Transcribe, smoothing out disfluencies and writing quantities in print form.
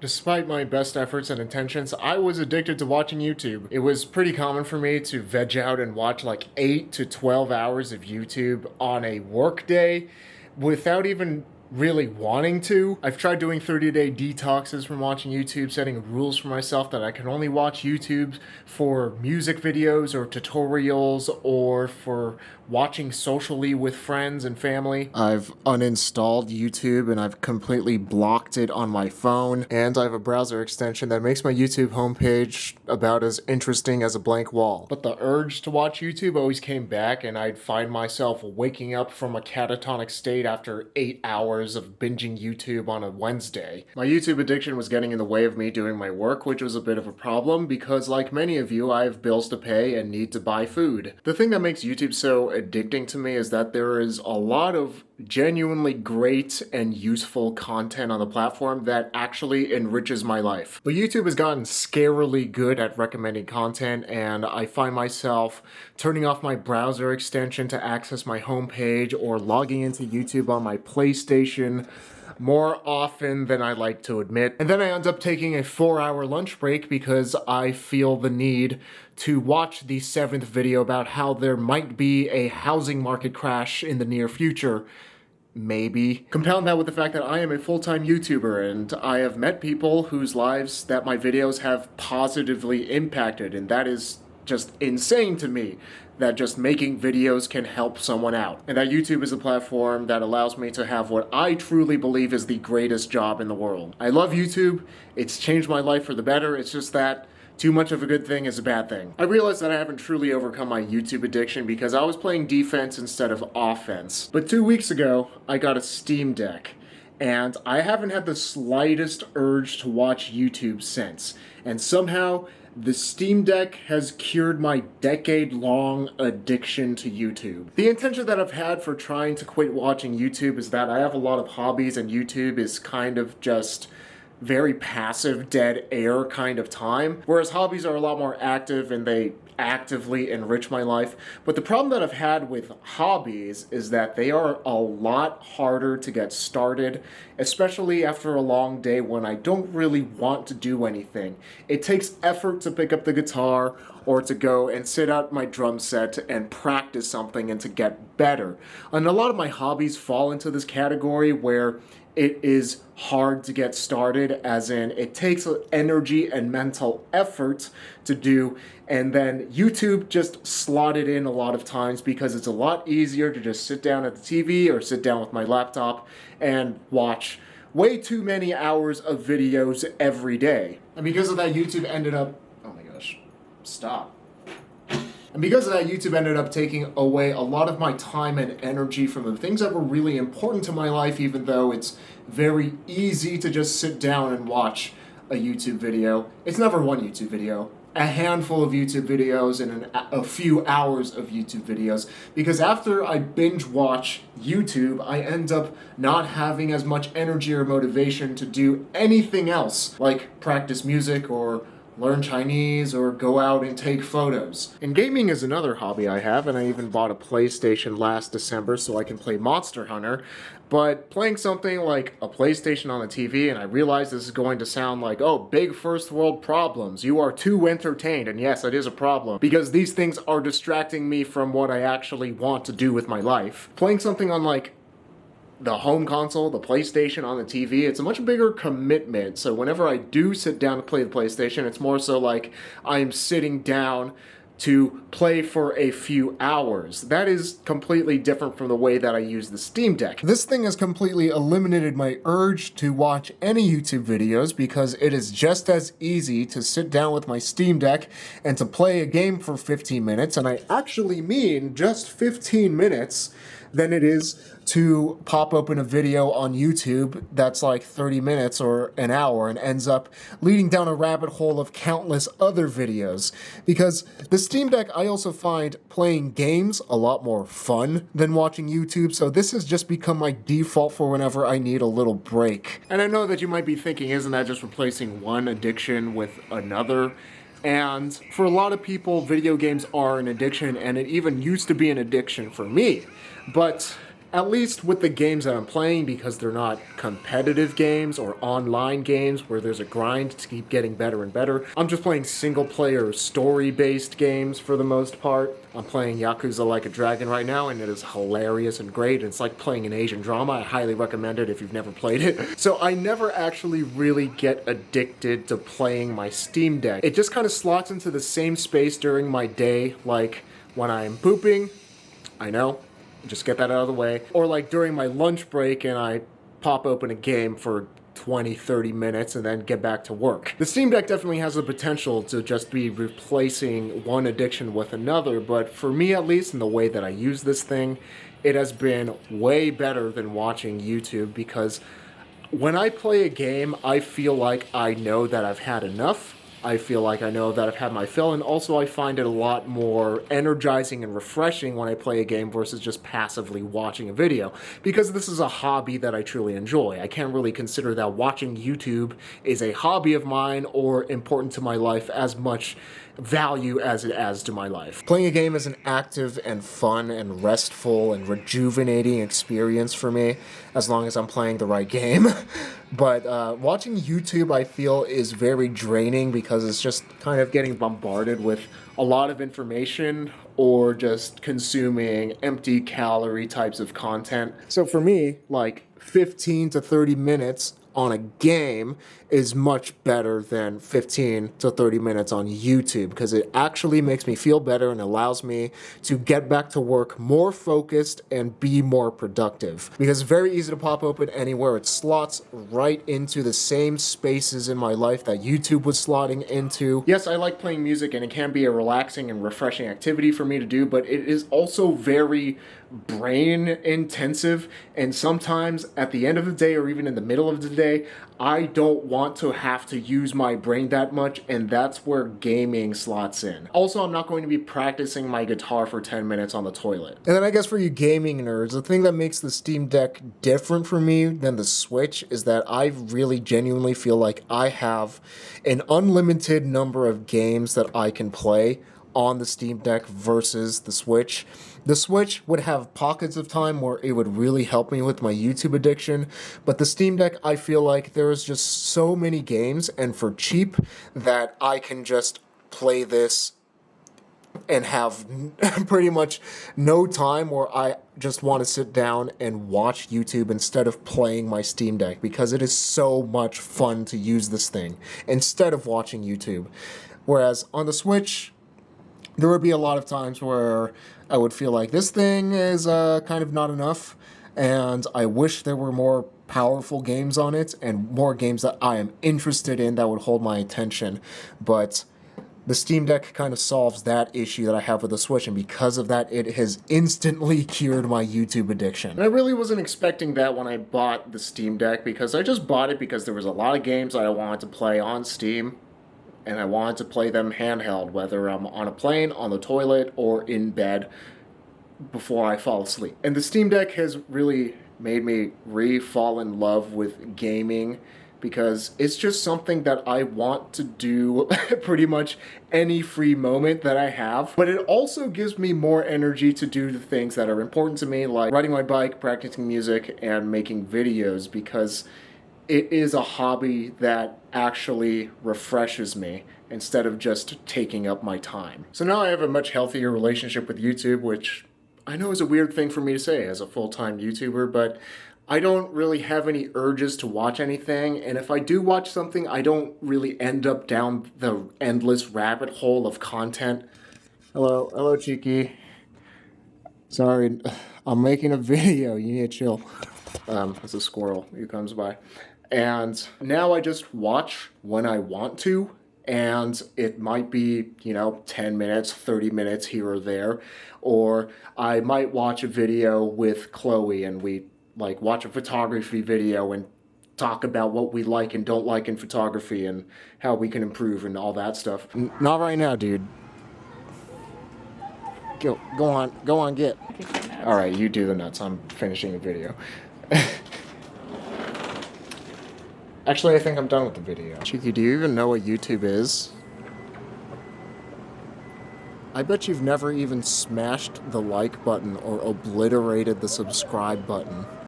Despite my best efforts and intentions, I was addicted to watching YouTube. It was pretty common for me to veg out and watch like 8 to 12 hours of YouTube on a workday without even really wanting to. I've tried doing 30-day detoxes from watching YouTube, setting rules for myself that I can only watch YouTube for music videos or tutorials or for watching socially with friends and family. I've uninstalled YouTube and I've completely blocked it on my phone, and I have a browser extension that makes my YouTube homepage about as interesting as a blank wall. But the urge to watch YouTube always came back, and I'd find myself waking up from a catatonic state after 8 hours of binging YouTube on a Wednesday. My YouTube addiction was getting in the way of me doing my work, which was a bit of a problem because, like many of you, I have bills to pay and need to buy food. The thing that makes YouTube so addicting to me is that there is a lot of genuinely great and useful content on the platform that actually enriches my life. But YouTube has gotten scarily good at recommending content, and I find myself turning off my browser extension to access my homepage or logging into YouTube on my PlayStation more often than I like to admit. And then I end up taking a 4-hour lunch break because I feel the need to watch the 7th video about how there might be a housing market crash in the near future. Maybe. Compound that with the fact that I am a full-time YouTuber and I have met people whose lives that my videos have positively impacted, and that is just insane to me, that just making videos can help someone out. And that YouTube is a platform that allows me to have what I truly believe is the greatest job in the world. I love YouTube. It's changed my life for the better. It's just that too much of a good thing is a bad thing. I realized that I haven't truly overcome my YouTube addiction because I was playing defense instead of offense. But 2 weeks ago, I got a Steam Deck, and I haven't had the slightest urge to watch YouTube since. And somehow, the Steam Deck has cured my decade-long addiction to YouTube. The intention that I've had for trying to quit watching YouTube is that I have a lot of hobbies, and YouTube is kind of just very passive, dead air kind of time, whereas hobbies are a lot more active and they actively enrich my life. But the problem that I've had with hobbies is that they are a lot harder to get started, especially after a long day when I don't really want to do anything. It takes effort to pick up the guitar or to go and sit out my drum set and practice something and to get better. And a lot of my hobbies fall into this category where it is hard to get started, as in it takes energy and mental effort to do, and then YouTube just slotted in a lot of times because it's a lot easier to just sit down at the TV or sit down with my laptop and watch way too many hours of videos every day. And because of that, YouTube ended up, oh my gosh, stop. And because of that, YouTube ended up taking away a lot of my time and energy from the things that were really important to my life, even though it's very easy to just sit down and watch a YouTube video. It's never one YouTube video, a handful of YouTube videos and a few hours of YouTube videos, because after I binge watch YouTube, I end up not having as much energy or motivation to do anything else, like practice music or learn Chinese, or go out and take photos. And gaming is another hobby I have, and I even bought a PlayStation last December so I can play Monster Hunter. But playing something like a PlayStation on the TV, and I realize this is going to sound like, oh, big first world problems. You are too entertained, and yes, it is a problem, because these things are distracting me from what I actually want to do with my life. Playing something on like the home console, the PlayStation on the TV, it's a much bigger commitment. So whenever I do sit down to play the PlayStation, it's more so like I'm sitting down to play for a few hours. That is completely different from the way that I use the Steam Deck. This thing has completely eliminated my urge to watch any YouTube videos because it is just as easy to sit down with my Steam Deck and to play a game for 15 minutes, and I actually mean just 15 minutes, than it is to pop open a video on YouTube that's like 30 minutes or an hour and ends up leading down a rabbit hole of countless other videos. Because the Steam Deck, I also find playing games a lot more fun than watching YouTube, so this has just become my default for whenever I need a little break. And I know that you might be thinking, isn't that just replacing one addiction with another? And for a lot of people, video games are an addiction, and it even used to be an addiction for me. But At least with the games that I'm playing, because they're not competitive games or online games where there's a grind to keep getting better and better. I'm just playing single-player, story-based games for the most part. I'm playing Yakuza Like a Dragon right now, and it is hilarious and great. It's like playing an Asian drama. I highly recommend it if you've never played it. So I never actually really get addicted to playing my Steam Deck. It just kind of slots into the same space during my day, like when I'm pooping, I know, just get that out of the way. Or like during my lunch break and I pop open a game for 20, 30 minutes and then get back to work. The Steam Deck definitely has the potential to just be replacing one addiction with another, but for me at least, in the way that I use this thing, it has been way better than watching YouTube, because when I play a game, I feel like I know that I've had enough. I feel like I know that I've had my fill, and also I find it a lot more energizing and refreshing when I play a game versus just passively watching a video, because this is a hobby that I truly enjoy. I can't really consider that watching YouTube is a hobby of mine or important to my life as much value as it adds to my life. Playing a game is an active and fun and restful and rejuvenating experience for me, as long as I'm playing the right game. But watching YouTube, I feel, is very draining, because it's just kind of getting bombarded with a lot of information or just consuming empty calorie types of content. So for me, like 15 to 30 minutes on a game is much better than 15 to 30 minutes on YouTube, because it actually makes me feel better and allows me to get back to work more focused and be more productive. Because it's very easy to pop open anywhere. It slots right into the same spaces in my life that YouTube was slotting into. Yes, I like playing music, and it can be a relaxing and refreshing activity for me to do, but it is also very brain intensive, and sometimes at the end of the day or even in the middle of the day, I don't want to have to use my brain that much, and that's where gaming slots in. Also, I'm not going to be practicing my guitar for 10 minutes on the toilet. And then I guess for you gaming nerds, the thing that makes the Steam Deck different for me than the Switch is that I really genuinely feel like I have an unlimited number of games that I can play on the Steam Deck versus the Switch. The Switch would have pockets of time where it would really help me with my YouTube addiction, but the Steam Deck, I feel like there's just so many games, and for cheap, that I can just play this and have pretty much no time where I just want to sit down and watch YouTube instead of playing my Steam Deck, because it is so much fun to use this thing instead of watching YouTube. Whereas on the Switch, there would be a lot of times where I would feel like this thing is kind of not enough, and I wish there were more powerful games on it and more games that I am interested in that would hold my attention. But the Steam Deck kind of solves that issue that I have with the Switch, and because of that, it has instantly cured my YouTube addiction. And I really wasn't expecting that when I bought the Steam Deck, because I just bought it because there was a lot of games that I wanted to play on Steam, and I wanted to play them handheld, whether I'm on a plane, on the toilet, or in bed before I fall asleep. And the Steam Deck has really made me re-fall in love with gaming, because it's just something that I want to do pretty much any free moment that I have. But it also gives me more energy to do the things that are important to me, like riding my bike, practicing music, and making videos, because it is a hobby that actually refreshes me instead of just taking up my time. So now I have a much healthier relationship with YouTube, which I know is a weird thing for me to say as a full-time YouTuber, but I don't really have any urges to watch anything, and if I do watch something, I don't really end up down the endless rabbit hole of content. Hello, Cheeky. Sorry, I'm making a video. You need to chill. It's a squirrel who comes by. And now I just watch when I want to, and it might be, 10 minutes, 30 minutes here or there, or I might watch a video with Chloe and we watch a photography video and talk about what we like and don't like in photography and how we can improve and all that stuff. Not right now, dude. Go on, get. All right, you do the nuts. I'm finishing the video. Actually, I think I'm done with the video. Cheeky, do you even know what YouTube is? I bet you've never even smashed the like button or obliterated the subscribe button.